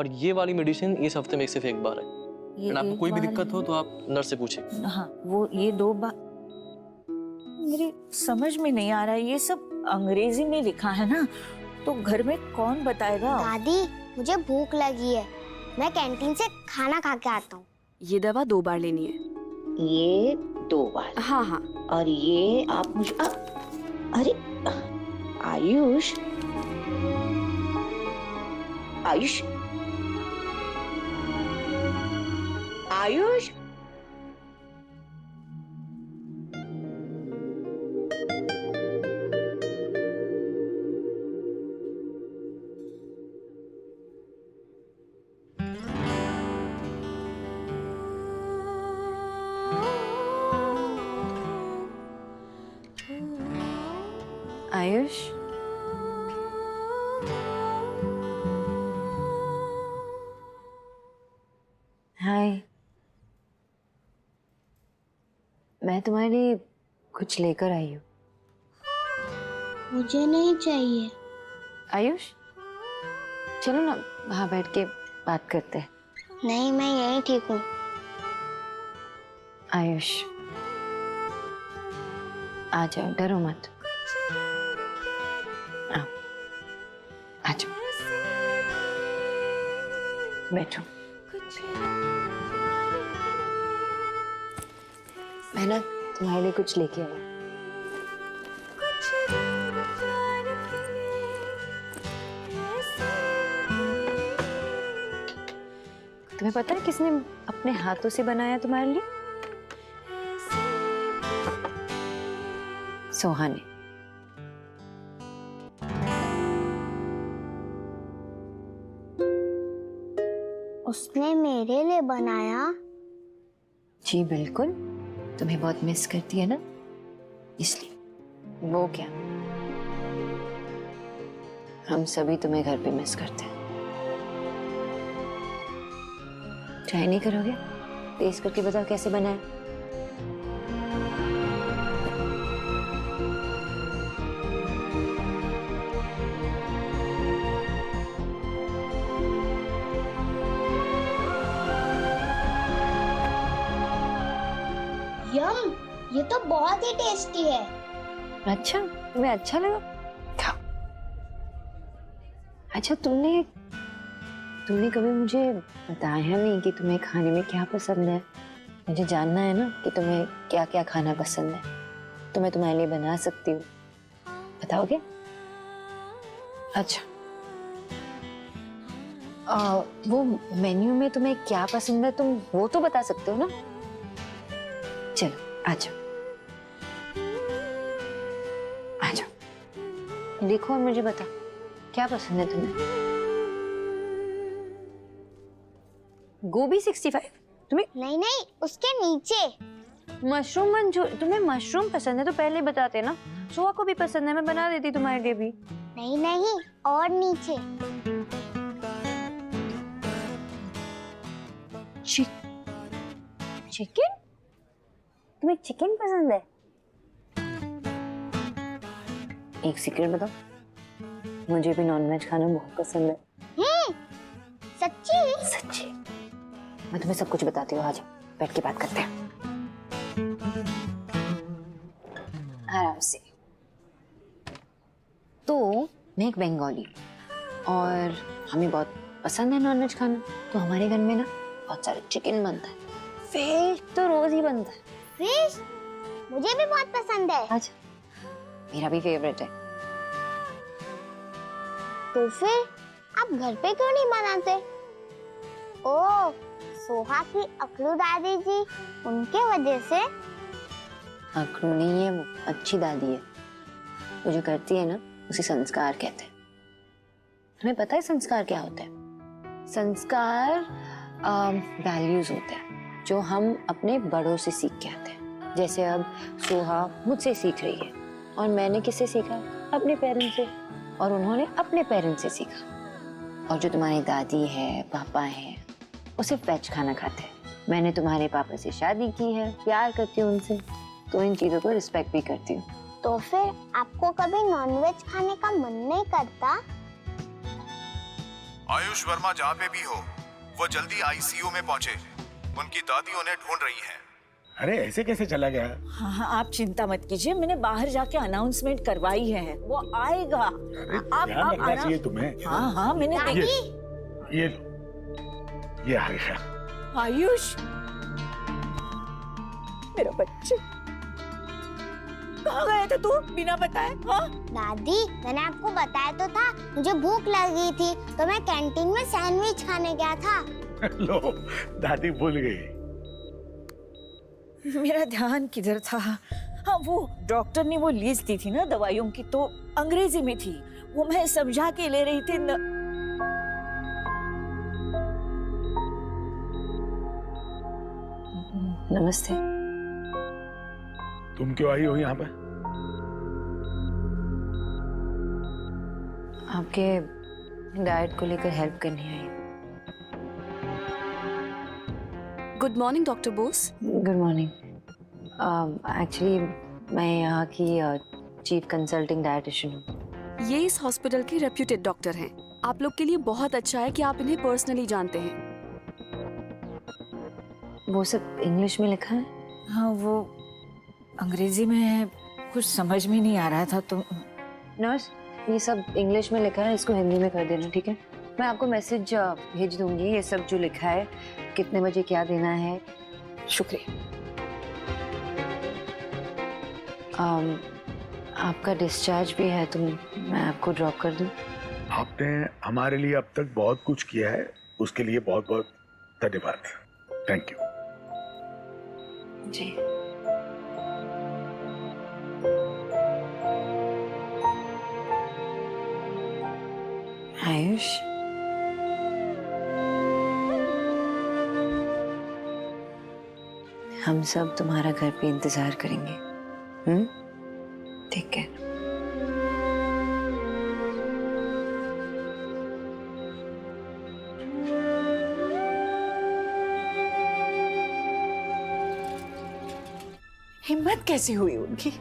और ये वाली मेडिसिन इस हफ्ते में सिर्फ एक बार है। आपको कोई भी दिक्कत हो तो आप नर्स से पूछिए। हाँ, वो ये 2 बार मेरी समझ में नहीं आ रहा है, ये सब अंग्रेजी में लिखा है ना, तो घर में कौन बताएगा? दादी मुझे भूख लगी है, मैं कैंटीन से खाना खा के आता हूँ। ये दवा 2 बार लेनी है। ये 2 बार? हाँ हाँ। और ये आप मुझे अरे आयुष, आयुष, आयुष, आयुष, हाय। मैं तुम्हारे लिए कुछ लेकर आई हूँ। मुझे नहीं चाहिए। आयुष, चलो ना वहाँ बैठ के बात करते हैं। नहीं, मैं यही ठीक हूँ। आयुष, आ जाओ, डरो मत। आओ, आ जाओ, बैठो। मैं ना तुम्हारे लिए कुछ लेके आई। तुम्हें पता है किसने अपने हाथों से बनाया तुम्हारे लिए? सोहा ने। उसने मेरे लिए बनाया? जी बिल्कुल, तुम्हें बहुत मिस करती है ना, इसलिए। वो क्या, हम सभी तुम्हें घर पे मिस करते हैं। ट्राई नहीं करोगे? टेस्ट करके बताओ कैसे बना है। यम, ये तो बहुत ही टेस्टी है। अच्छा, तुम्हें अच्छा लगा? खाओ। अच्छा, तुमने कभी मुझे बताया नहीं कि तुम्हें खाने में क्या पसंद है। मुझे जानना है ना कि तुम्हें क्या क्या खाना पसंद है, तो मैं तुम्हारे लिए बना सकती हूँ। बताओगे? अच्छा, वो मेन्यू में तुम्हें क्या पसंद है तुम वो तो बता सकते हो ना। चलो आ जाओ, आ जाओ, देखो और मुझे बताओ क्या पसंद है तुम्हें। गोभी 65? तुम्हें नहीं नहीं, उसके नीचे। मशरूम मंचूर, तुम्हें मशरूम पसंद है तो पहले बताते ना। सोहा को भी पसंद है, मैं बना देती तुम्हारे लिए भी। नहीं नहीं, और नीचे। चिकन? तुम्हें चिकन पसंद है? एक सीक्रेट बताओ, मुझे भी नॉनवेज खाना बहुत पसंद है। सच्ची? सच्ची, मैं तुम्हें सब कुछ बताती हूँ। आ जाओ, बैठ के बात करते हैं आराम से। तो मैं एक बंगाली और हमें बहुत पसंद है नॉनवेज खाना, तो हमारे घर में ना बहुत सारे चिकन बनता है, फिश तो रोज ही बनता है। फिश मुझे भी बहुत पसंद है। अच्छा, मेरा भी फेवरेट है। तो फिर आप घर पे क्यों नहीं बनाते? ओह, सोहा की अकलू दादी जी, उनके वजह से। अकड़ू नहीं है वो, अच्छी दादी है। वो जो करती है ना उसे संस्कार कहते हैं। तुम्हें पता है संस्कार क्या होता है? संस्कार वैल्यूज होते हैं जो हम अपने बड़ों से सीख के आते हैं। जैसे अब सोहा मुझसे सीख रही है और मैंने किससे सीखा? अपने पेरेंट्स से, और उन्होंने अपने पेरेंट्स से सीखा। और जो तुम्हारी दादी है, पापा है, वो सिर्फ वेज खाना खाते हैं। मैंने तुम्हारे पापा से शादी की है, प्यार करती हूँ उनसे, तो इन चीजों को रिस्पेक्ट भी करती हूँ। तो फिर आपको कभी नॉनवेज खाने का मन नहीं करता? आयुष वर्मा जहाँ पे भी हो, वो जल्दी आईसीयू में पहुंचे। उनकी दादी उन्हें ढूंढ रही है। अरे ऐसे कैसे चला गया? हाँ हाँ, आप चिंता मत कीजिए, मैंने बाहर जाके अनाउंसमेंट करवाई है, वो आएगा। अरे आप ध्यान रखना आराम- चाहिए तुम्हें। हाँ हाँ, मैंने दादी ये लो, ये आ गया। आयुष, मेरा बच्चे, कहाँ गया था तू बिना बताए? हाँ दादी, मैंने आपको बताया तो था, मुझे भूख लगी थी तो मैं कैंटीन में सैंडविच खाने गया था। लो, दादी भूल गई। मेरा ध्यान किधर था? हाँ, वो डॉक्टर ने वो लीज दी थी ना दवाइयों की, तो अंग्रेजी में थी, वो मैं समझा के ले रही थी नमस्ते। तुम क्यों आई हो यहाँ पे? आपके डाइट को लेकर हेल्प करनी आई। Good morning doctor Bose. Good morning. Actually मैं यहाँ की चीफ कंसल्टिंग डाइटिशियन हूँ। ये इस हॉस्पिटल के रेप्यूटेड डॉक्टर हैं। आप लोग के लिए बहुत अच्छा है कि आप इन्हें पर्सनली जानते हैं। वो सब इंग्लिश में लिखा है? हाँ, वो अंग्रेजी में है, कुछ समझ में नहीं आ रहा था तो। नर्स, ये सब इंग्लिश में लिखा है, इसको हिंदी में कर देना, ठीक है? मैं आपको मैसेज भेज दूंगी, ये सब जो लिखा है, कितने बजे क्या देना है। शुक्रिया। आपका डिस्चार्ज भी है, तो मैं आपको ड्रॉप कर दूं? आपने हमारे लिए अब तक बहुत कुछ किया है, उसके लिए बहुत बहुत धन्यवाद। Thank you. जी। आयुष, हम सब तुम्हारा घर पे इंतजार करेंगे। ठीक है? हिम्मत कैसी हुई उनकी?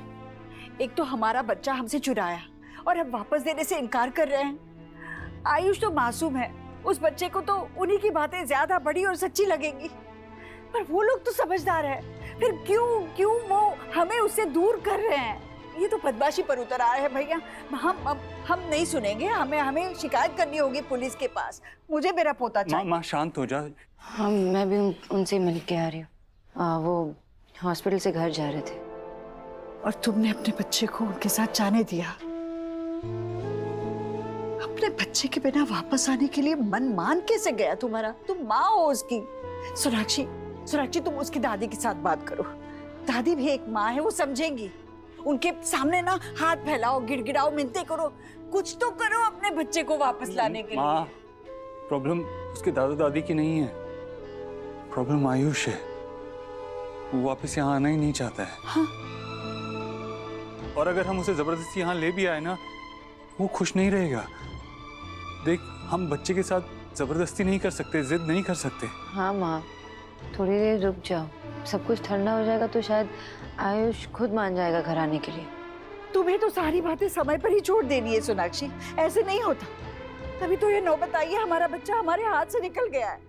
एक तो हमारा बच्चा हमसे चुराया और अब वापस देने से इनकार कर रहे हैं। आयुष तो मासूम है, उस बच्चे को तो उन्हीं की बातें ज्यादा बड़ी और सच्ची लगेंगी, पर वो लोग तो समझदार है, फिर क्यों वो हमें उससे दूर कर रहे हैं? ये तो बदमाशी पर उतर आया है भैया। हम नहीं सुनेंगे, हमें शिकायत करनी होगी पुलिस के पास। मुझे मेरा पोता चाहिए। माँ शांत हो जा। हाँ, मैं भी उनसे मिल के आ रही हूँ। वो हॉस्पिटल से घर जा रहे थे। और तुमने अपने बच्चे को उनके साथ जाने दिया? अपने बच्चे के बिना वापस आने के लिए मन मान कैसे गया तुम्हारा? तुम माँ हो उसकी। सोनाक्षी, तुम उसकी दादी के साथ बात करो। दादी भी एक माँ है, वो समझेंगी। उनके सामने ना हाथ फैलाओ, गिड़गिड़ाओ, मिन्नतें करो, कुछ तो करो अपने बच्चे को वापस लाने के लिए। माँ, प्रॉब्लम उसके दादा दादी की नहीं है, प्रॉब्लम आयुष है। वो वापस यहाँ आना ही नहीं चाहता है। हाँ? और अगर हम उसे जबरदस्ती यहाँ ले भी आए ना, वो खुश नहीं रहेगा। देख, हम बच्चे के साथ जबरदस्ती नहीं कर सकते, जिद नहीं कर सकते। हाँ माँ, थोड़ी देर रुक जाओ, सब कुछ ठंडा हो जाएगा तो शायद आयुष खुद मान जाएगा घर आने के लिए। तुम्हें तो सारी बातें समय पर ही छोड़ देनी है सोनाक्षी, ऐसे नहीं होता। तभी तो ये नौबत आई है, हमारा बच्चा हमारे हाथ से निकल गया है।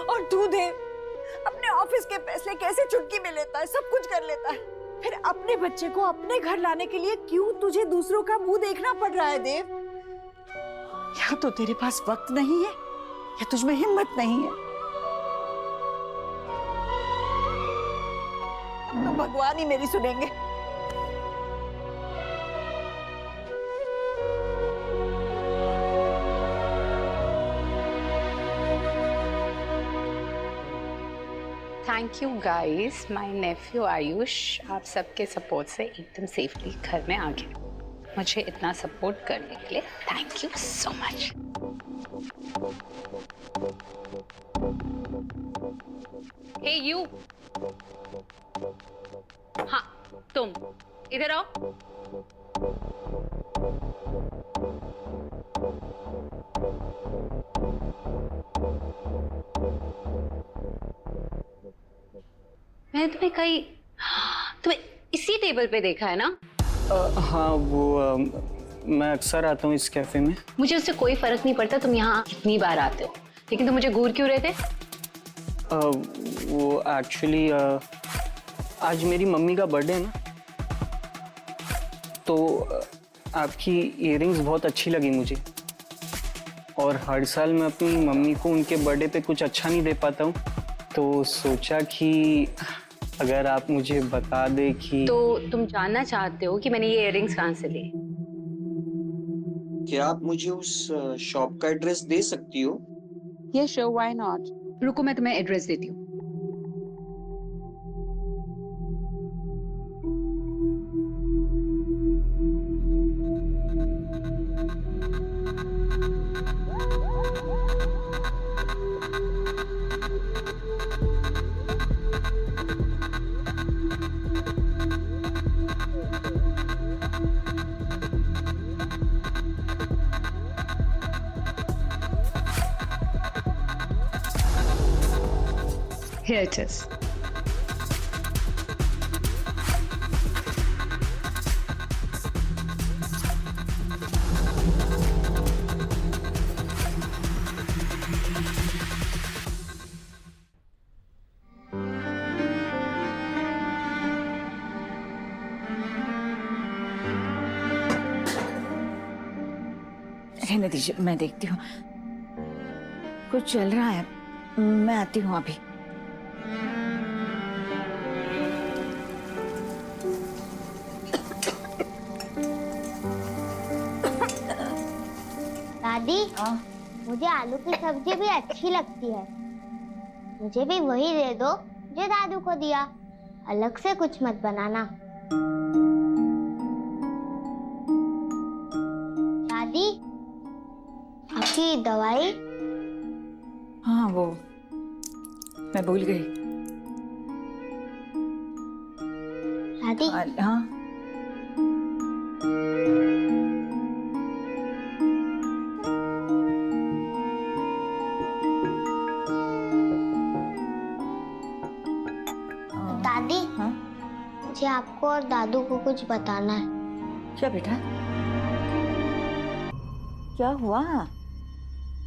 और तू देव अपने ऑफिस के फैसले कैसे चुटकी में लेता है, सब कुछ कर लेता है, फिर अपने बच्चे को अपने घर लाने के लिए क्यों तुझे दूसरों का मुंह देखना पड़ रहा है देव? या तो तेरे पास वक्त नहीं है या तुझमें हिम्मत नहीं है। तो भगवान ही मेरी सुनेंगे। Thank you guys, my Neiphiu Ayush आप सबके सपोर्ट से एकदम सेफली घर में आ गया। मुझे इतना सपोर्ट करने के लिए thank you so much. Hey you, हाँ तुम इधर आओ। मैंने तुम्हें इसी टेबल पे देखा है ना? हाँ, वो मैं अक्सर आता हूँ इस कैफे में। मुझे उससे कोई फर्क नहीं पड़ता तुम यहाँ कितनी बार आते हो, लेकिन तुम मुझे घूर क्यों रहे थे? वो एक्चुअली आज मेरी मम्मी का बर्थडे है ना, तो आपकी इयररिंग्स बहुत अच्छी लगी मुझे, और हर साल मैं अपनी मम्मी को उनके बर्थडे पे कुछ अच्छा नहीं दे पाता हूँ, तो सोचा कि अगर आप मुझे बता दे कि। तो तुम जानना चाहते हो कि मैंने ये इयररिंग्स कहाँ से ली? क्या आप मुझे उस शॉप का एड्रेस दे सकती हो? ये श्योर, व्हाई नॉट। रुको मैं तुम्हें एड्रेस देती हूँ। Here it is. रहने दीजिए, मैं देखती हूँ। कुछ चल रहा है, मैं आती हूँ अभी। दादी, मुझे आलू की सब्जी भी अच्छी लगती है। मुझे भी वही दे दो जो दादू को दिया, अलग से कुछ मत बनाना। दादी, आपकी दवाई? हाँ, वो मैं भूल गई। दादी, हाँ, दादी, हाँ? मुझे आपको और दादू को कुछ बताना है। क्या बेटा? क्या हुआ?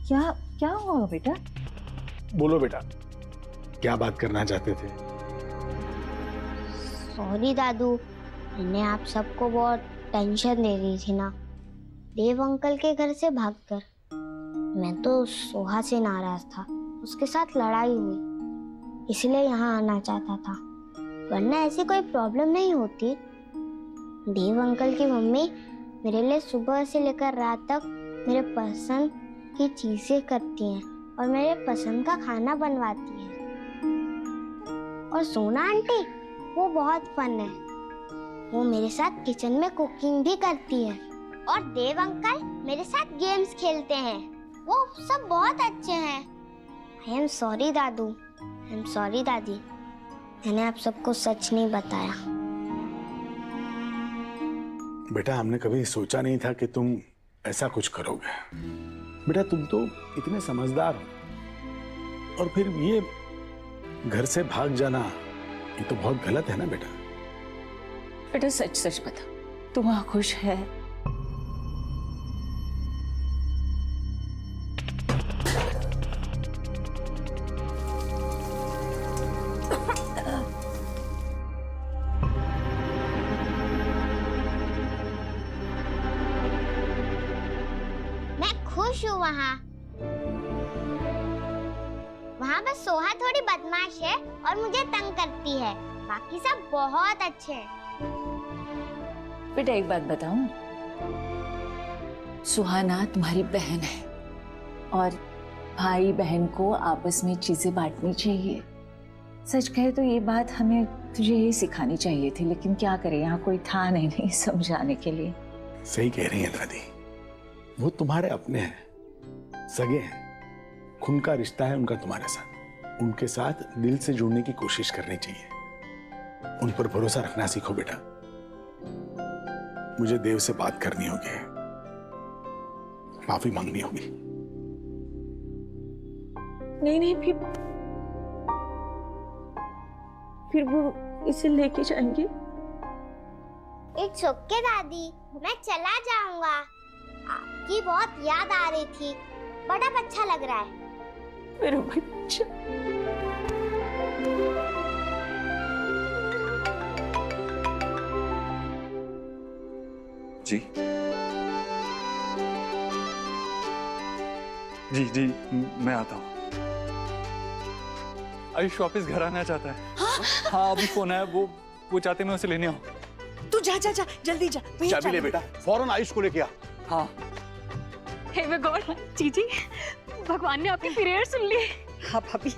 क्या हुआ बेटा? बोलो बेटा, क्या बात करना चाहते थे? सॉरी दादू, मैंने आप सबको बहुत टेंशन दे दी थी ना, देव अंकल के घर से भागकर। मैं तो सोहा से नाराज था, उसके साथ लड़ाई हुई, इसलिए यहाँ आना चाहता था, वरना ऐसी कोई प्रॉब्लम नहीं होती। देव अंकल की मम्मी मेरे लिए सुबह से लेकर रात तक मेरे पसंद की चीजें करती हैं और मेरे पसंद का खाना बनवाती हैं। और सोना आंटी, वो बहुत फन है, वो मेरे साथ किचन में कुकिंग भी करती है। और देव अंकल मेरे साथ गेम्स खेलते हैं, वो सब बहुत अच्छे हैं। I am sorry Dadu, I am sorry दादी, मैंने आप सबको सच नहीं बताया। बेटा, हमने कभी सोचा नहीं था कि तुम ऐसा कुछ करोगे। बेटा, तुम तो इतने समझदार हो, और फिर ये घर से भाग जाना, ये तो बहुत गलत है ना बेटा। बेटा सच सच बता, तू वहां खुश है? मैं खुश हूँ वहाँ बस सोहा थोड़ी बदमाश है और मुझे तंग करती है, बाकी सब बहुत अच्छे हैं। बेटा एक बात बताऊं, सुहाना तुम्हारी बहन है और भाई बहन को आपस में चीजें बांटनी चाहिए। सच कहे तो ये बात हमें तुझे ही सिखानी चाहिए थी, लेकिन क्या करें, यहाँ कोई था नहीं समझाने के लिए। सही कह रही हैं दादी, वो तुम्हारे अपने हैं, सगे हैं, खून का रिश्ता है उनका तुम्हारे साथ। उनके साथ दिल से जुड़ने की कोशिश करनी चाहिए, उन पर भरोसा रखना सीखो बेटा। मुझे देव से बात करनी होगी, माफी मांगनी होगी। नहीं, फिर वो इसे लेके जाएंगे। इट्स ओके दादी, मैं चला जाऊंगा। आपकी बहुत याद आ रही थी, बड़ा अच्छा लग रहा है। मेरा बच्चा। जी जी जी, मैं आता हूँ। आयुष वापस घर आना चाहता है। हाँ अभी फोन आया, वो चाहते मैं उसे लेने आऊँ। तू जा जा जा, जल्दी जा। भैया चाबी ले बेटा, फौरन आयुष को लेके आ। हाँ हे माय गॉड जीजी, भगवान ने आपकी प्रेयर सुन ली। हाँ भाभी।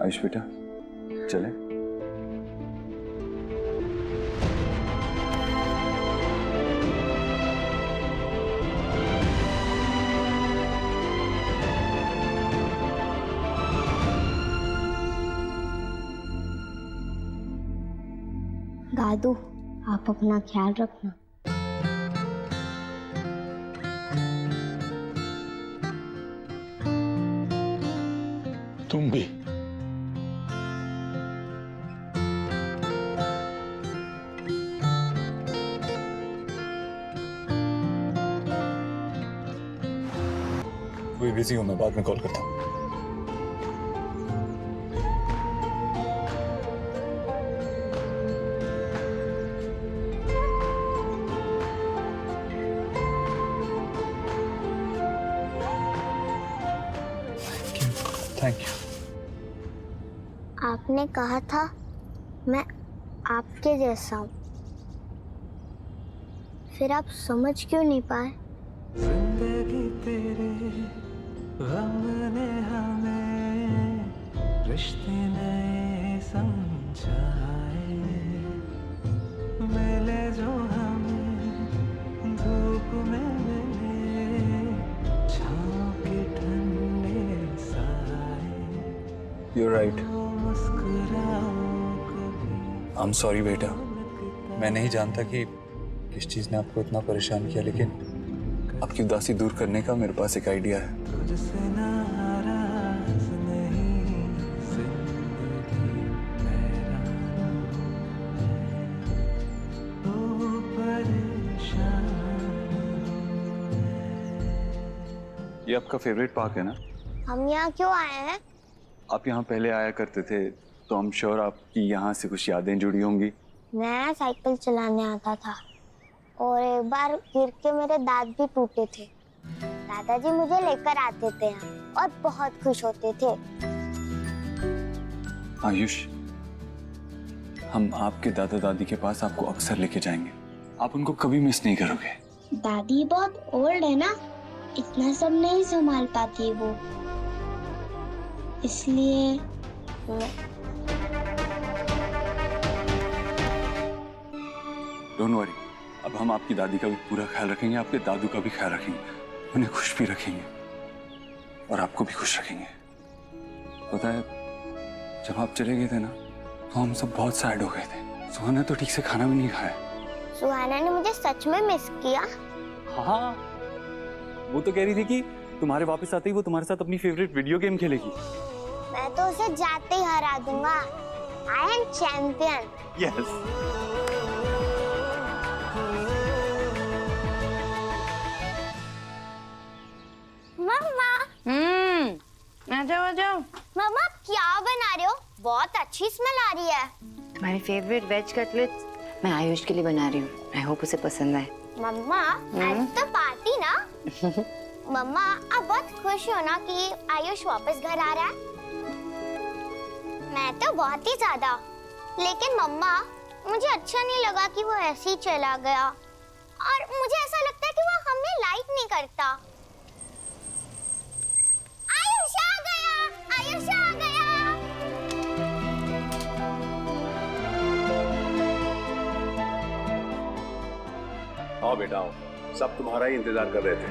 आयुष बेटा चले। दादू, आप अपना ख्याल रखना। तुम भी। कोई बिजी हूँ, मैं बाद में कॉल करता हूँ। Thank you. आपने कहा था मैं आपके जैसा हूँ, फिर आप समझ क्यों नहीं पाए? जिंदगी तेरे गम ने हमें रिश्ते नए समझाए, मिले जो हमें धूप में मिले छाँव के ठंडे साए। You're right. मुस्कुराओ कभी। I'm sorry बेटा, मैं नहीं जानता कि किस चीज़ ने आपको इतना परेशान किया, लेकिन आपकी उदासी दूर करने का मेरे पास एक आइडिया है। तुझसे नाराज नहीं जिंदगी हैरान ओ परेशान। ये आपका फेवरेट पार्क है ना? हम यहाँ क्यों आए हैं? आप यहाँ पहले आया करते थे, तो हम श्योर आपकी यहाँ से कुछ यादें जुड़ी होंगी। मैं साइकिल चलाने आता था और एक बार गिर के मेरे दांत भी टूटे थे। दादाजी मुझे लेकर आते थे यहाँ और बहुत खुश होते थे। आयुष, हम आपके दादा दादी के पास आपको अक्सर लेके जाएंगे, आप उनको कभी मिस नहीं करोगे। दादी बहुत ओल्ड है ना, इतना सब नहीं संभाल पाती वो, इसलिए डोंट वरी, अब हम आपकी दादी का भी पूरा ख्याल रखेंगे, आपके दादू का भी ख्याल रखेंगे, उन्हें खुश भी रखेंगे और आपको भी खुश रखेंगे। पता है, जब आप चले गए थे ना, तो हम सब बहुत सैड हो गए थे। सुहाना तो ठीक से खाना भी नहीं खाया। सुहाना ने मुझे सच में मिस किया। हाँ, वो तो कह रही थी कि तुम्हारे वापस आते ही वो तुम्हारे साथ अपनी फेवरेट वीडियो गेम खेलेगी। मैं तो उसे जाते ही हरा दूंगा। I am champion. यस। मम्मा। आ जाओ आ जाओ। मम्मा आप क्या बना रहे हो? बहुत अच्छी स्मेल आ रही है। तुम्हारी फेवरेट वेज कटलेट्स मैं आयुष के लिए बना रही हूँ। आई होप उसे पसंद आए। मम्मा आज तो पार्टी ना? मम्मा आप बहुत खुश हो ना कि आयुष वापस घर आ रहा है? मैं तो बहुत ही ज्यादा। लेकिन मम्मा मुझे अच्छा नहीं लगा कि वो ऐसे ही चला गया, और मुझे ऐसा लगता है कि वो हमें लाइक नहीं करता। आयुष आ गया, आयुष आ गया। आओ बेटा आओ, सब तुम्हारा ही इंतजार कर रहे थे।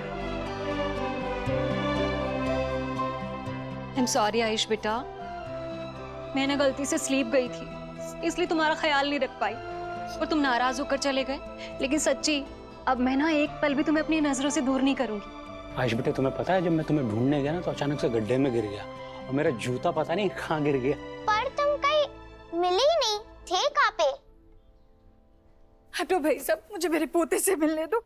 आई एम सॉरी आयुष बेटा, मैं ना गलती से स्लीप गई थी। इसलिए तुम्हारा ख्याल नहीं रख पाई और तुम नाराज होकर चले गए। लेकिन सच्ची अब मैं ना एक पल भी तुम्हें अपनी नजरों से दूर नहीं करूंगी। आयुष बेटे, तुम्हें पता है जब मैं तुम्हें ढूंढने गया ना तो अचानक से गड्ढे में गिर गया और मेरा जूता पता नहीं कहाँ गिर गया। पर तुम कहीं मिले ही नहीं थे, कहाँ पे? हटो भाई साहब, मुझे मेरे पोते से मिलने दो।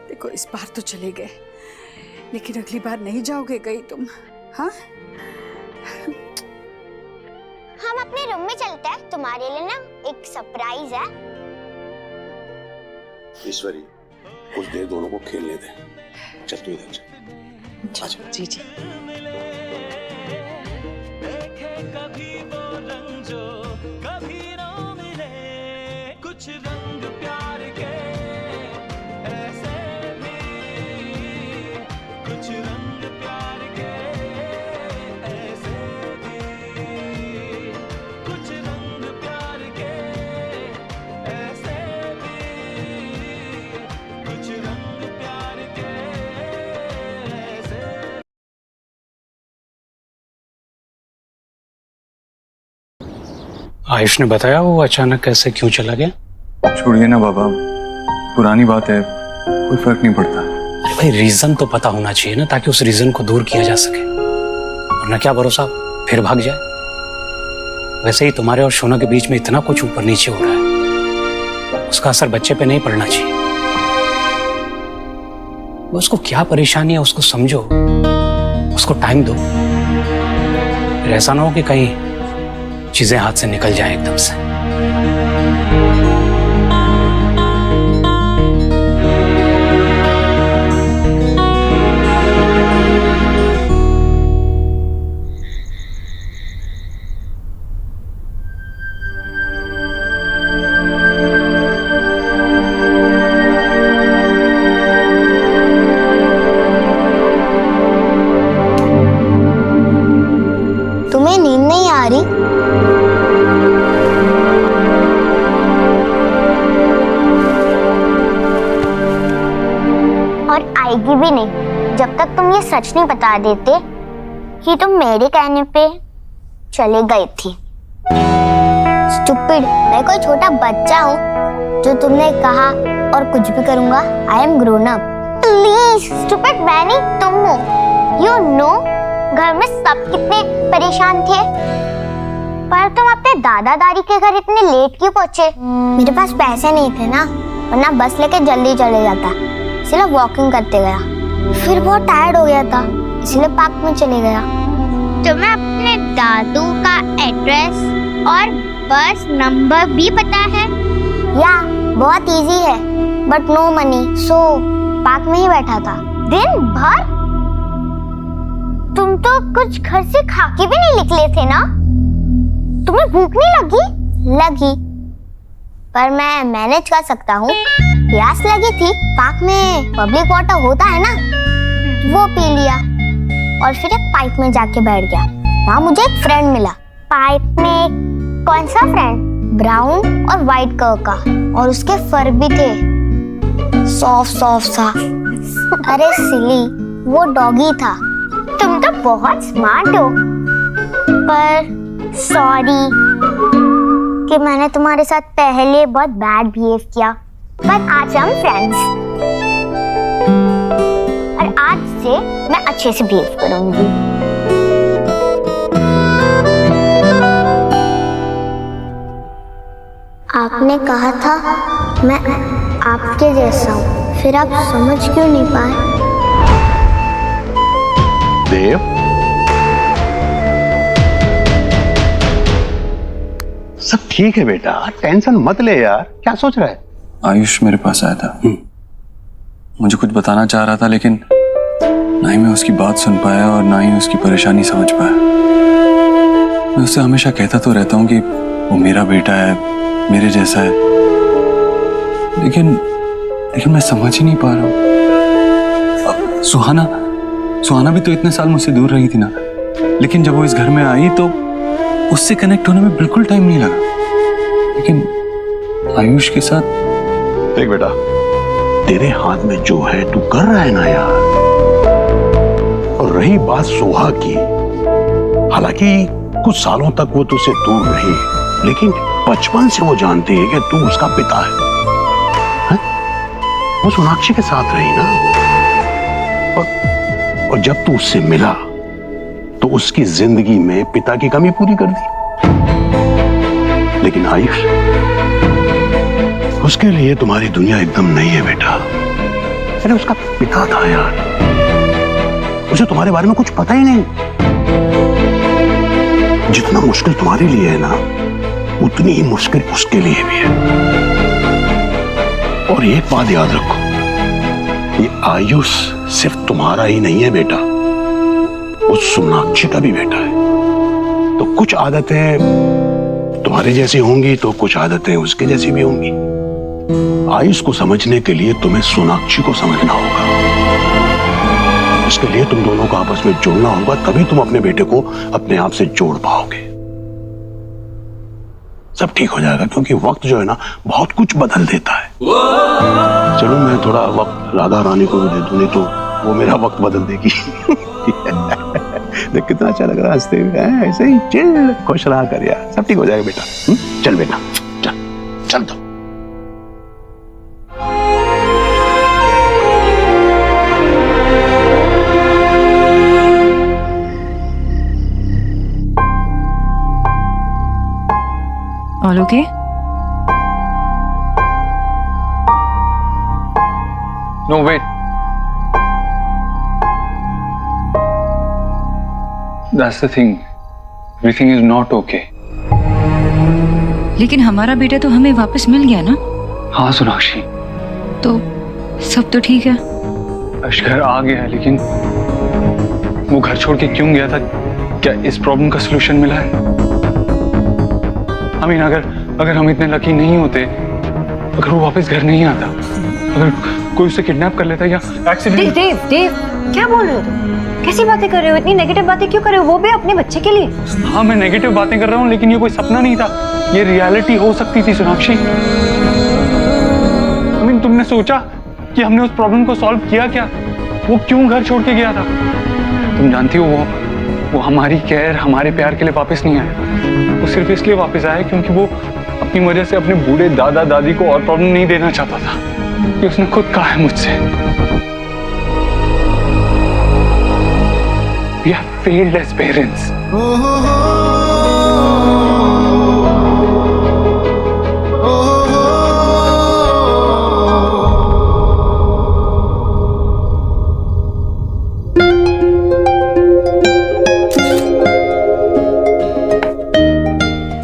देखो इस बार तो चले गए, लेकिन अगली बार नहीं जाओगे कहीं तुम? हाँ, हम अपने रूम में चलते हैं, तुम्हारे लिए ना एक सरप्राइज है। ईश्वरी, कुछ देर दोनों को खेलने दे। चल तू इधर चल। जी जी। कभी वो रंग जो कभी ना मिले, कुछ रंग प्यार के ऐसे भी, कुछ रंग प्यार के ऐसे भी, कुछ रंग प्यार के ऐसे भी, कुछ रंग प्यार के ऐसे। आयुष ने बताया वो अचानक कैसे क्यों चला गया? छोड़िए ना बाबा, पुरानी बात है, कोई फर्क नहीं पड़ता। अरे भाई, रीजन तो पता होना चाहिए ना, ताकि उस रीजन को दूर किया जा सके, वरना क्या भरोसा फिर भाग जाए। वैसे ही तुम्हारे और शोना के बीच में इतना कुछ ऊपर नीचे हो रहा है, उसका असर बच्चे पे नहीं पड़ना चाहिए। वो उसको क्या परेशानी है उसको समझो, उसको टाइम दो। फिर ऐसा ना हो कि कहीं चीजें हाथ से निकल जाए एकदम से। तुम्हें नींद नहीं आ रही? और आएगी भी नहीं जब तक तुम ये सच नहीं बता देते कि तुम मेरे कहने पे चले गए थे। स्टूपिड, मैं कोई छोटा बच्चा हूँ जो तुमने कहा और कुछ भी करूंगा। I am grown up. Please stupid, मैं नहीं तुम हो। यू नो घर में सब कितने परेशान थे, पर तुम अपने दादा दादी के घर इतने लेट क्यों पहुंचे? मेरे पास पैसे नहीं थे ना, वरना बस लेके जल्दी चले जाता, इसलिए वॉकिंग करते गया। फिर बहुत टायर्ड हो गया था, इसलिए पार्क में चले गया। तुम्हें अपने दादू का एड्रेस और बस नंबर भी पता है? या बहुत इजी है, but no money, so park में ही बैठा था दिन भर। तुम तो कुछ घर से खा के भी नहीं निकले थे ना? तुम्हें भूख नहीं लगी? लगी, पर मैं मैनेज कर सकता हूँ। प्यास लगी थी, पार्क में पब्लिक वाटर होता है ना, वो पी लिया और फिर एक पाइप में जाके बैठ गया। वहाँ मुझे एक फ्रेंड मिला। पाइप में कौन सा फ्रेंड? ब्राउन और व्हाइट कलर का, और उसके फर भी थे सॉफ्ट सॉफ्ट सा। अरे सिली, वो डॉगी था। तुम तो बहुत स्मार्ट हो, पर सॉरी कि मैंने तुम्हारे साथ पहले बहुत बैड बिहेव किया, पर आज हम फ्रेंड्स, और आज से मैं अच्छे से बिहेव करूंगी। आपने कहा था मैं आपके जैसा हूँ, फिर आप समझ क्यों नहीं पाए? देव, सब ठीक है बेटा, टेंशन मत ले यार। क्या सोच रहा है? आयुष मेरे पास आया था, मुझे कुछ बताना चाह रहा था, लेकिन ना ही मैं उसकी बात सुन पाया और ना ही उसकी परेशानी समझ पाया। मैं उससे हमेशा कहता तो रहता हूँ कि वो मेरा बेटा है, मेरे जैसा है, लेकिन मैं समझ ही नहीं पा रहा हूँ। सुहाना भी तो इतने साल मुझसे दूर रही थी ना, लेकिन जब वो इस घर में आई तो उससे कनेक्ट होने में बिल्कुल टाइम नहीं लगा। लेकिन आयुष के साथ देख बेटा, तेरे हाथ में जो है तू कर रहा है ना यार। और रही बात सोहा की, हालांकि कुछ सालों तक वो तुझसे दूर रही, लेकिन बचपन से वो जानती है कि तू उसका पिता है? वो सोनाक्षी के साथ रही ना, और जब तू उससे मिला तो उसकी जिंदगी में पिता की कमी पूरी कर दी। लेकिन आयुष, उसके लिए तुम्हारी दुनिया एकदम नई है बेटा। अरे उसका पिता था यार, उसे तुम्हारे बारे में कुछ पता ही नहीं। जितना मुश्किल तुम्हारे लिए है ना, उतनी ही मुश्किल उसके लिए भी है। और एक बात याद रखो, ये आयुष सिर्फ तुम्हारा ही नहीं है बेटा, उस सोनाक्षी का भी बेटा है। तो कुछ आदतें तुम्हारे जैसी होंगी तो कुछ आदतें उसके जैसी भी होंगी। आयुष को समझने के लिए तुम्हें सोनाक्षी को समझना होगा। उसके लिए तुम दोनों को आपस में जोड़ना होगा, तभी तुम अपने बेटे को अपने आप से जोड़ पाओगे। सब ठीक हो जाएगा, क्योंकि वक्त जो है ना बहुत कुछ बदल देता है। चलो मैं थोड़ा वक्त राधा रानी को भी दे दूं, नहीं तो वो मेरा वक्त बदल देगी। देख कितना अच्छा लग रहा है हंसते हुए, ऐसे ही चिल खुश रहा कर यार, सब ठीक हो जाएगा बेटा। चल बेटा, चल चल दो। All okay? No, wait. That's the thing. Everything is not okay. लेकिन हमारा बेटा तो हमें वापस मिल गया ना? हाँ सोनाक्षी, तो सब तो ठीक है। अर्श घर आ गया है, लेकिन वो घर छोड़ के क्यों गया था? क्या इस प्रॉब्लम का सलूशन मिला है? I mean, अगर हम इतने लकी नहीं होते, अगर वो वापस घर नहीं आता, अगर कोई उसे किडनैप कर लेता या एक्सीडेंट। देव, क्या बोल रहे हो तुम? कैसी बातें कर रहे हो? इतनी नेगेटिव बातें क्यों कर रहे हो? वो भी अपने बच्चे के लिए। हाँ, मैं नेगेटिव बातें कर रहा हूँ, लेकिन ये कोई सपना नहीं था, ये रियलिटी हो सकती थी सोनाक्षी। I mean, तुमने सोचा कि हमने उस प्रॉब्लम को सॉल्व किया क्या? वो क्यों घर छोड़ के गया था? तुम जानती हो वो हमारी केयर, हमारे प्यार के लिए वापस नहीं आया। वो सिर्फ इसलिए वापस आया क्योंकि वो अपनी वजह से अपने बूढ़े दादा दादी को और प्रॉब्लम नहीं देना चाहता था। ये उसने खुद कहा है मुझसे। We have failed as parents.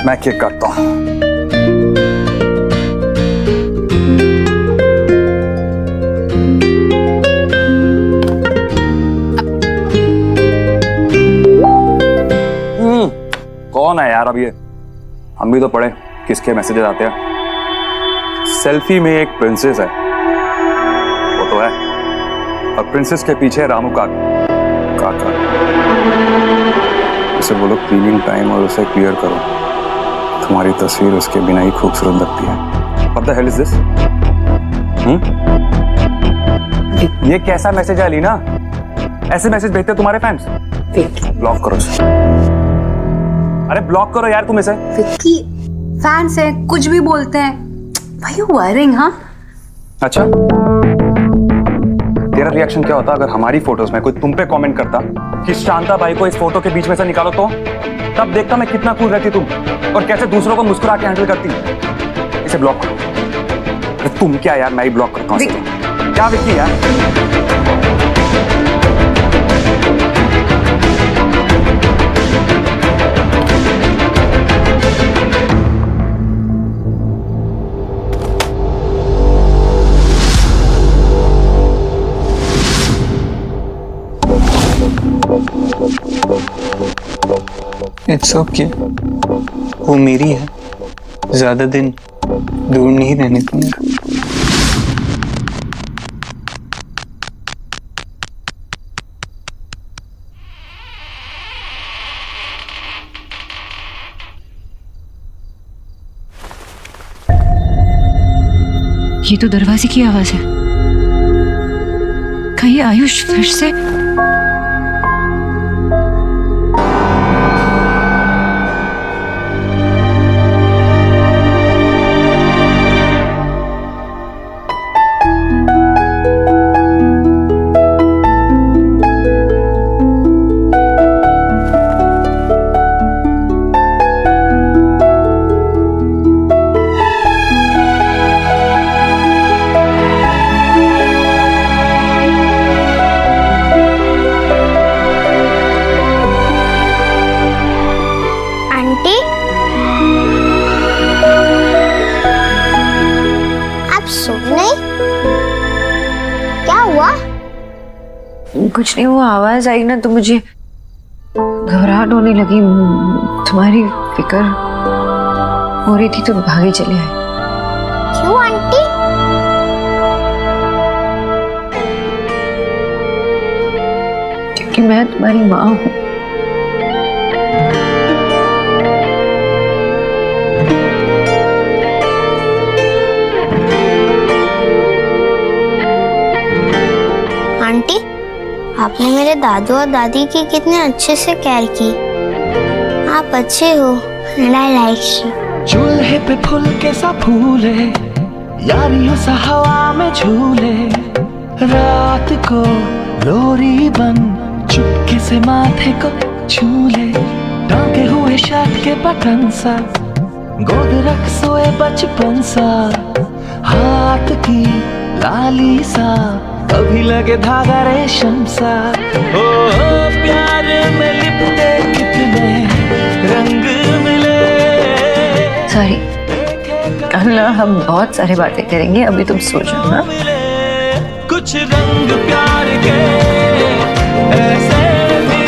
मैं केक काटता हूँ। कौन है यार अब ये? हम भी तो पढ़े किसके मैसेजेस आते हैं। सेल्फी में एक प्रिंसेस है, वो तो है, और प्रिंसेस के पीछे रामू काका। उसे बोलो प्रीमियम टाइम और उसे क्लियर करो। तुम्हारी तस्वीर उसके बिना ही खूबसूरत लगती है। What the hell is this? ये कैसा मैसेज है लीना? ऐसे मैसेज भेजते हो तुम्हारे फैंस? ब्लॉक करो इसे। अरे ब्लॉक करो यार तुम इसे। विक्की, फैंस है, कुछ भी बोलते हैं। Why you worrying, हाँ? अच्छा, तेरा रिएक्शन क्या होता अगर हमारी फोटोज में कोई तुम पे कमेंट करता कि शांता भाई को इस फोटो के बीच में से निकालो? तो तब देखता मैं कितना कूल रहती तुम, और कैसे दूसरों को मुस्कुरा के हैंडल करती। इसे ब्लॉक करो। अरे तुम क्या यार, मैं ही ब्लॉक करता हूँ। क्या विक्की यार? इट्स ओके, वो मेरी है, ज्यादा दिन दूर नहीं रहने दूंगा। ये तो दरवाजे की आवाज है। कहीं आयुष फिर से आंटी, आप सो नहीं? क्या हुआ? कुछ नहीं, वो आवाज आई ना तो मुझे घबराहट होने लगी। तुम्हारी फिक्र हो रही थी तो भागे चले आए। क्यों आंटी? क्योंकि मैं तुम्हारी माँ हूँ। आंटी, आपने मेरे दादू और दादी की कितने अच्छे से केयर की। आप अच्छे हो एंड आई लाइक यू। चूल्हे पे फूल के सा फूले, यारियों सा हवा में झूले, रात को लोरी बन चुपके से माथे को छूले, टांगे हुए शर्ट के बटन सा, गोद रख सोए बचपन सा, हाथ की लाली सा, कभी लगे धागा रेशम सा। ओ प्यार में लिपटे कितने रंग मिले। सॉरी, कल हम बहुत सारे बातें करेंगे, अभी तुम सो जाओ ना। कुछ रंग प्यार के ऐसे भी,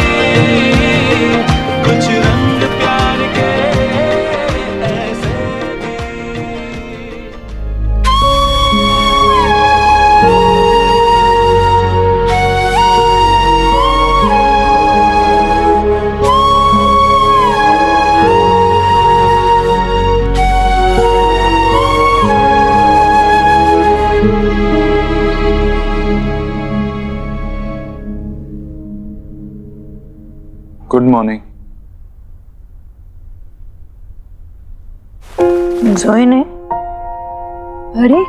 कुछ रंग प्यार के ऐसे गुड मॉर्निंग। सोए नहीं? अरे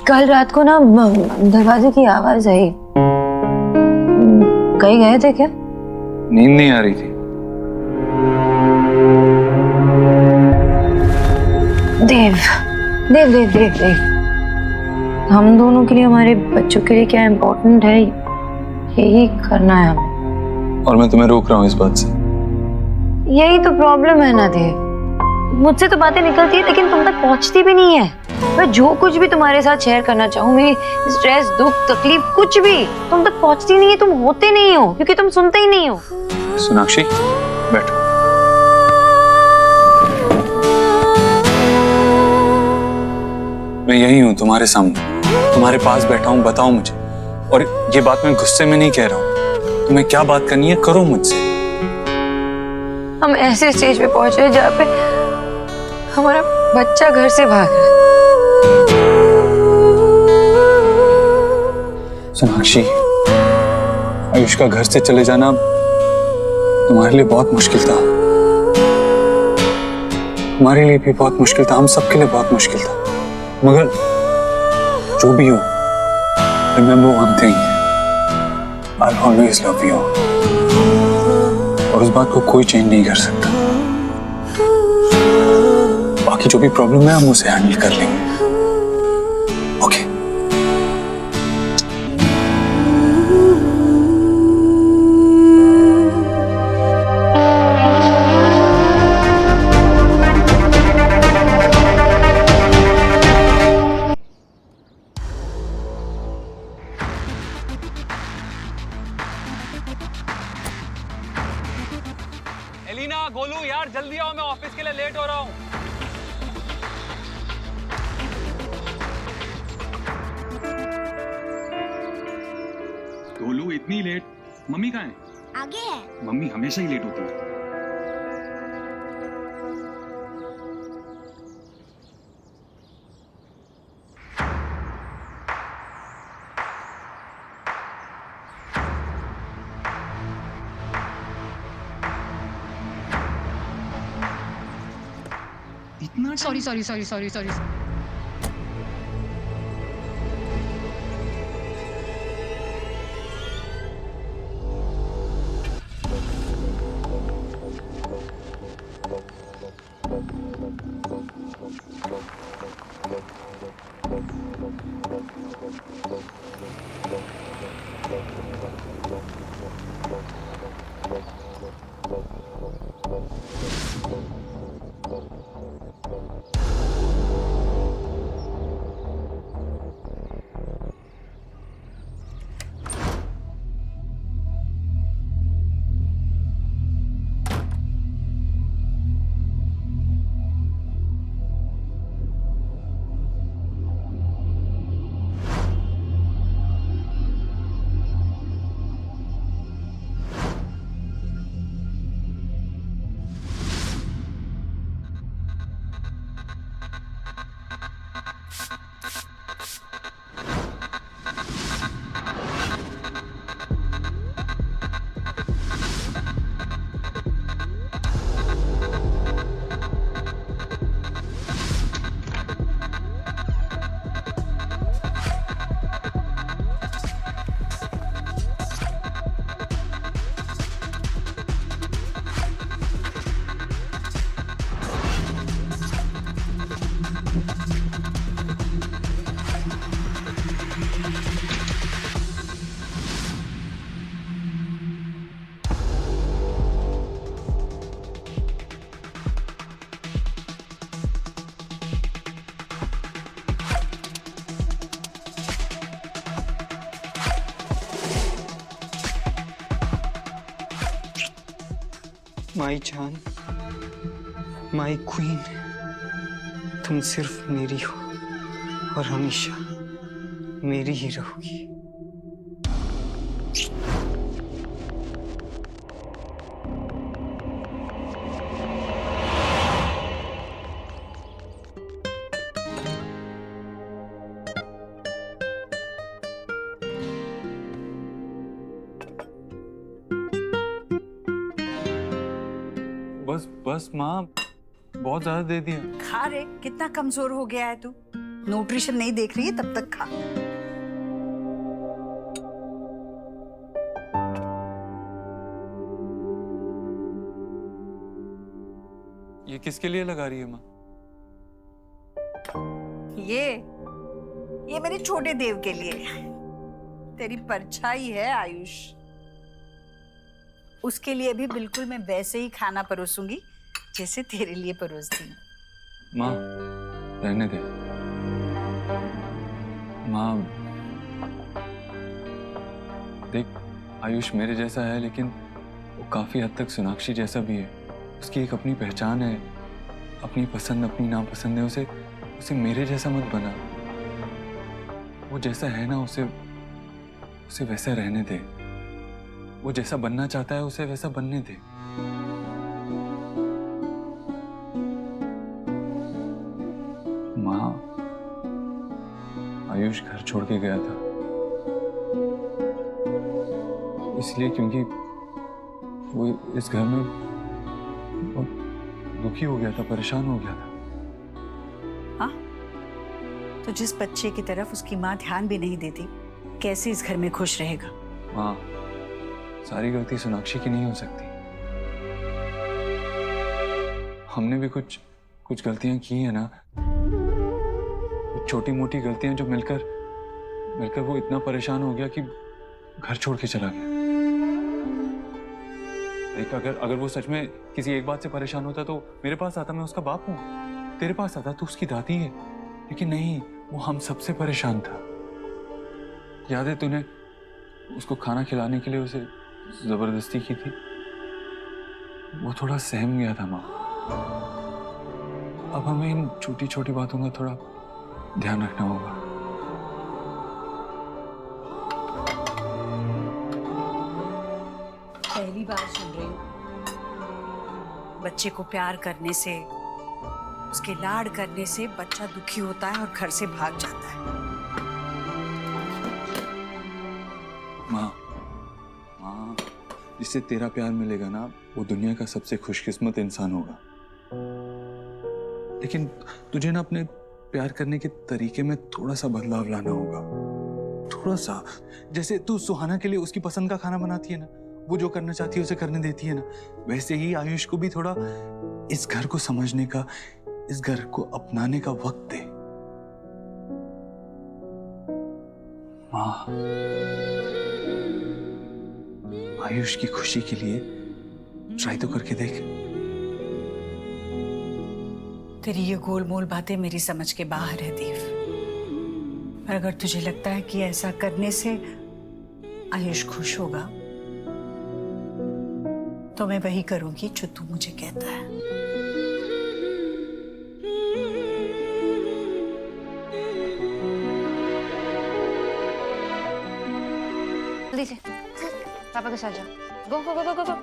कल रात को ना दरवाजे की आवाज आई। कहीं गए थे क्या? नींद नहीं आ रही थी। देव देव देव देव देव, हम दोनों के लिए, हमारे बच्चों के लिए क्या इम्पोर्टेंट है, यही करना है हमें। और मैं तुम्हें रोक रहा हूँ इस बात से। यही तो प्रॉब्लम है ना देव, मुझसे तो बातें निकलती है लेकिन तुम तक पहुंचती भी नहीं है। मैं जो कुछ भी तुम्हारे साथ शेयर करना चाहूँ, मेरी स्ट्रेस, दुख, तकलीफ, कुछ भी तुम तक पहुंचती नहीं है। तुम होते नहीं हो क्योंकि तुम सुनते ही नहीं हो। सोनाक्षी बैठो। मैं यही हूँ तुम्हारे सामने, तुम्हारे पास बैठा हूँ। बताओ मुझे, और ये बात मैं गुस्से में नहीं कह रहा हूँ। तुम्हें क्या बात करनी है करो मुझसे। हम ऐसे स्टेज पे पहुंचे हैं जहाँ पे हमारा बच्चा घर से भाग रहा है। सोनाक्षी, आयुष का घर से चले जाना तुम्हारे लिए बहुत मुश्किल था, हमारे लिए भी बहुत मुश्किल था, हम सबके लिए बहुत मुश्किल था। मगर जो भी हो, remember one thing, I'll always love you, और उस बात को कोई चेंज नहीं कर सकता। बाकी जो भी प्रॉब्लम है हम उसे हैंडल कर लेंगे। ओके? एलिना, गोलू यार जल्दी आओ, मैं ऑफिस के लिए लेट हो रहा हूँ। गोलू इतनी लेट? मम्मी कहाँ है? आगे है। मम्मी हमेशा ही लेट होती है। इतना sorry sorry sorry sorry sorry. My जान, माई क्वीन, तुम सिर्फ मेरी हो और हमेशा मेरी ही रहोगी। बस बस माँ, बहुत ज्यादा दे दिया। खा रे, कितना कमजोर हो गया है तू। न्यूट्रिशन नहीं देख रही है तब तक खा। ये किसके लिए लगा रही है माँ? ये मेरे छोटे देव के लिए। तेरी परछाई है आयुष, उसके लिए भी बिल्कुल मैं वैसे ही खाना परोसूंगी जैसे तेरे लिए परोसती हूँ। माँ रहने दे। माँ देख, आयुष मेरे जैसा है लेकिन वो काफी हद तक सोनाक्षी जैसा भी है। उसकी एक अपनी पहचान है, अपनी पसंद अपनी नापसंद है। उसे मेरे जैसा मत बना। वो जैसा है ना, उसे वैसा रहने दे। वो जैसा बनना चाहता है उसे वैसा बनने दे। माँ, आयुष घर छोड़ के गया था इसलिए क्योंकि वो इस घर में बहुत दुखी हो गया था, परेशान हो गया था। हाँ, तो जिस बच्चे की तरफ उसकी माँ ध्यान भी नहीं देती, कैसे इस घर में खुश रहेगा? माँ, सारी गलती सोनाक्षी की नहीं हो सकती। हमने भी कुछ गलतियां की है ना, कुछ छोटी मोटी गलतियां जो मिलकर वो इतना परेशान हो गया कि घर छोड़ के चला गया। देख, अगर वो सच में किसी एक बात से परेशान होता तो मेरे पास आता, मैं उसका बाप हूँ। तेरे पास आता तो उसकी दादी है, लेकिन नहीं, वो हम सबसे परेशान था। याद है तूने उसको खाना खिलाने के लिए उसे जबरदस्ती की थी? वो थोड़ा सहम गया था माँ। अब हमें इन छोटी छोटी बातों का थोड़ा ध्यान रखना होगा। पहली बार सुन रही हूँ बच्चे को प्यार करने से, उसके लाड करने से बच्चा दुखी होता है और घर से भाग जाता है। माँ, जिससे तेरा प्यार मिलेगा ना, वो दुनिया का सबसे खुशकिस्मत इंसान होगा। लेकिन तुझे ना अपने प्यार करने के तरीके में थोड़ा सा बदलाव लाना होगा, थोड़ा सा। जैसे तू सुहाना के लिए उसकी पसंद का खाना बनाती है ना, वो जो करना चाहती है उसे करने देती है ना, वैसे ही आयुष को भी थोड़ा इस घर को समझने का, इस घर को अपनाने का वक्त दे। माँ, आयुष की खुशी के लिए ट्राई तो करके देख। तेरी ये गोलमोल बातें मेरी समझ के बाहर है देव, पर अगर तुझे लगता है कि ऐसा करने से आयुष खुश होगा तो मैं वही करूंगी जो तू मुझे कहता है। जल्दी से पापा के साथ जाओ। गो गो गो गो गो।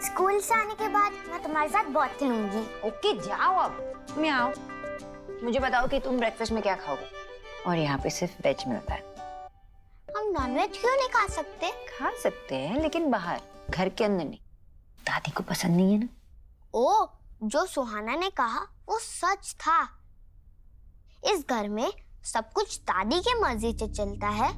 स्कूल से आने के बाद मैं तुम्हारे साथ बहुत खेलूंगी। ओके जाओ अब। मैं आओ। मुझे बताओ कि तुम ब्रेकफास्ट में क्या खाओगे? और यहाँ पे सिर्फ वेज मिलता है। हम नॉनवेज क्यों नहीं खा सकते? खा सकते हैं लेकिन बाहर, घर के अंदर नहीं। दादी को पसंद नहीं है ना। ओ, जो सुहाना ने कहा वो सच था। इस घर में सब कुछ दादी की मर्जी से चलता है।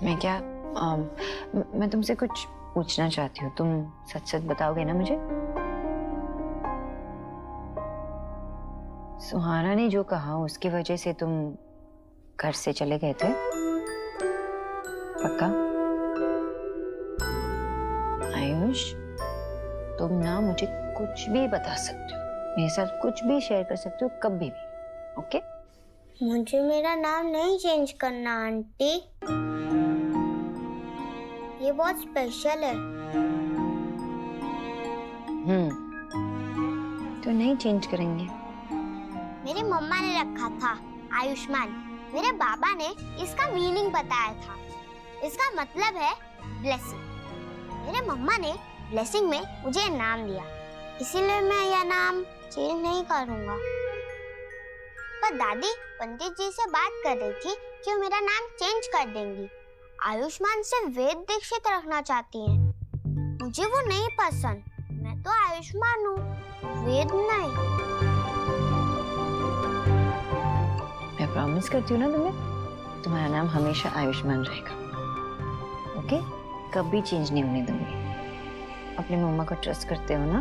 मैं क्या मैं तुमसे कुछ पूछना चाहती हूँ, तुम सच सच बताओगे ना मुझे? सुहाना ने जो कहा उसकी वजह से तुम घर से चले गए थे? पक्का? आयुष, तुम ना मुझे कुछ भी बता सकते हो, मेरे साथ कुछ भी शेयर कर सकते हो, कभी भी। ओके? मुझे मेरा नाम नहीं चेंज करना आंटी, ये बहुत स्पेशल है। तो नहीं चेंज करेंगे। मेरी मम्मा ने रखा था आयुष्मान। मेरे बाबा ने इसका मीनिंग बताया था। इसका मतलब है ब्लेसिंग। मेरे मम्मा ने ब्लेसिंग में मुझे नाम दिया, इसीलिए मैं यह नाम चेंज नहीं करूंगा। पर दादी पंडित जी से बात कर रही थी कि वो मेरा नाम चेंज कर देंगी। आयुष्मान से वेद दीक्षित रखना चाहती हैं। मुझे वो नहीं पसंद, मैं तो आयुष्मान हूँ, वेद नहीं। मैं प्रॉमिस करती हूँ ना तुम्हें, तुम्हारा नाम हमेशा आयुष्मान रहेगा। ओके? कभी चेंज नहीं होने दूंगी। अपनी मम्मा को ट्रस्ट करते हो ना?